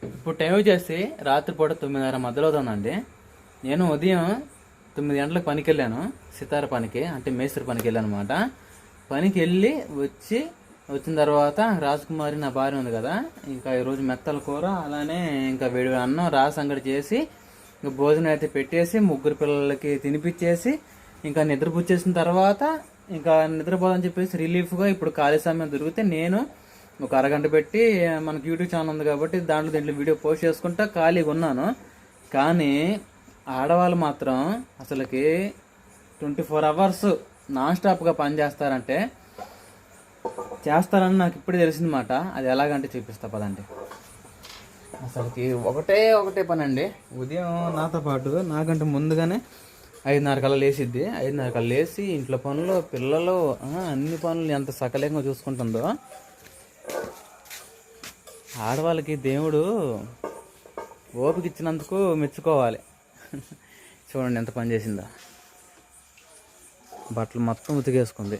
ఇప్పుడు టైం వచ్చేసి రాత్రిపూట 9:30 మధ్యలో అవుతుందండి. నేను ఉదయం 9 గంటలకు పనికి వెళ్ళాను, సితార పనికి, అంటే మేస్త్రి పనికి వెళ్ళాను అనమాట. పనికి వెళ్ళి వచ్చిన తర్వాత రాజకుమారి నా భార్య ఉంది కదా, ఇంకా ఈరోజు మెత్తల కూర అలానే ఇంకా వేడి అన్నం రాసంగడి చేసి ఇంకా భోజనం అయితే పెట్టేసి ముగ్గురు పిల్లలకి తినిపించేసి ఇంకా నిద్రపుచ్చేసిన తర్వాత ఇంకా నిద్రపోదని చెప్పేసి రిలీఫ్గా ఇప్పుడు ఖాళీ సమయం దొరికితే నేను ఒక అరగంట పెట్టి మనకి యూట్యూబ్ ఛానల్ ఉంది కాబట్టి దీంట్లో వీడియో పోస్ట్ చేసుకుంటా ఖాళీగా ఉన్నాను. కానీ ఆడవాళ్ళు మాత్రం అసలుకి 24 అవర్స్ నాన్ స్టాప్గా పనిచేస్తారంటే చేస్తారని నాకు ఇప్పుడే తెలిసిందన్నమాట. అది ఎలాగంటే చూపిస్తా పదండి. అసలుకి ఒకటే పని అండి. ఉదయం నాతో పాటు నాకంటే ముందుగానే 5:30 కల్లా లేచిద్ది. 5:30 కల్లా లేచి ఇంట్లో పనులు, పిల్లలు, అన్ని పనులు ఎంత సకలంగా చూసుకుంటుందో. ఆడవాళ్ళకి దేవుడు ఓపిక ఇచ్చినందుకు మెచ్చుకోవాలి. చూడండి ఎంత పని చేసిందో. బట్టలు మొత్తం ఉతికేసుకుంది.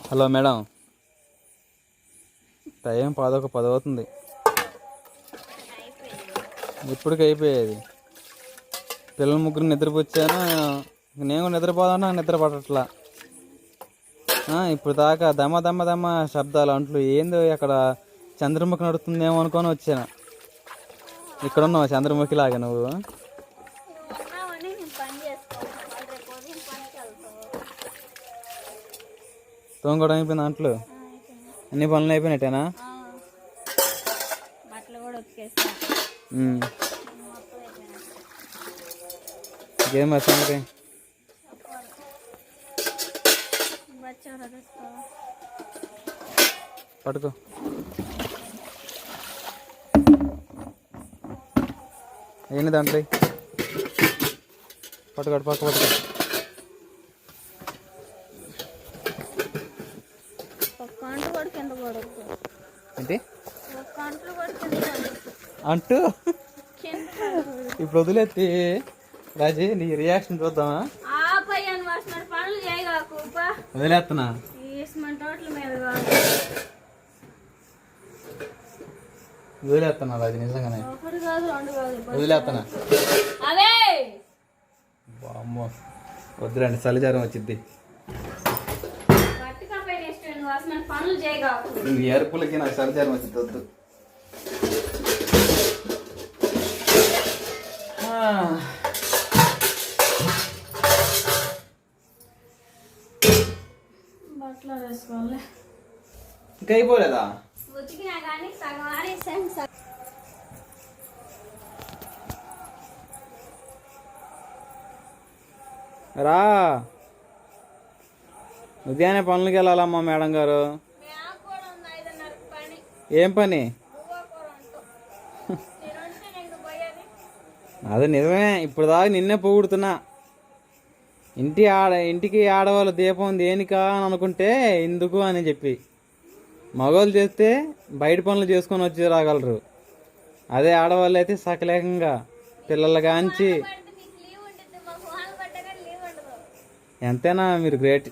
హలో మేడం, టైం 10:10 అవుతుంది. ఇప్పటికి అయిపోయేది. పిల్లలు ముగ్గురు నిద్రపుచ్చాను, నేను నిద్రపోదాను, నిద్ర పట్టట్లా. ఇప్పుడు దాకా దమ్మ శబ్దాలు, అంట్లు ఏందో అక్కడ చంద్రముఖి నడుతుందేమో అనుకొని వచ్చాను. ఇక్కడ ఉన్నావు చంద్రముఖి లాగా నువ్వు. తోంగడం అయిపోయింది, అంట్లు అన్ని పనులు అయిపోయినట్టేనా? ఇంకేం సంగతి? పట్టుకో. ఏంటి దాంట్లో? పట్టుకో. ఏంటి అంటూ ఇప్పుడు వదిలేత్తి రాజీ, నీ రియాక్షన్ చూద్దామా? వదిలేస్తున్నా. వదిలేస్తున్నా రాజీ, నిజంగానే వదిలేస్తున్నా. అమ్మో వద్దురండి, చలిజారం వచ్చింది. ఎరుపులకి నాకు చలిజారం వచ్చింది, వద్దు. ఇంకా అయిపోలేదా? రా, ఉదయాన్నే పనులకి వెళ్ళాలమ్మా మేడం గారు. ఏం పని? అదే నిజమే, ఇప్పుడు దాకా నిన్నే పొగుడుతున్నా. ఇంటికి ఆడవాళ్ళు దీపం దేనికా అని అనుకుంటే ఎందుకు అని చెప్పి. మగవాళ్ళు చేస్తే బయట పనులు చేసుకొని వచ్చి రాగలరు. అదే ఆడవాళ్ళు అయితే సకలేకంగా పిల్లలు కాంచి. ఎంతైనా మీరు గ్రేట్.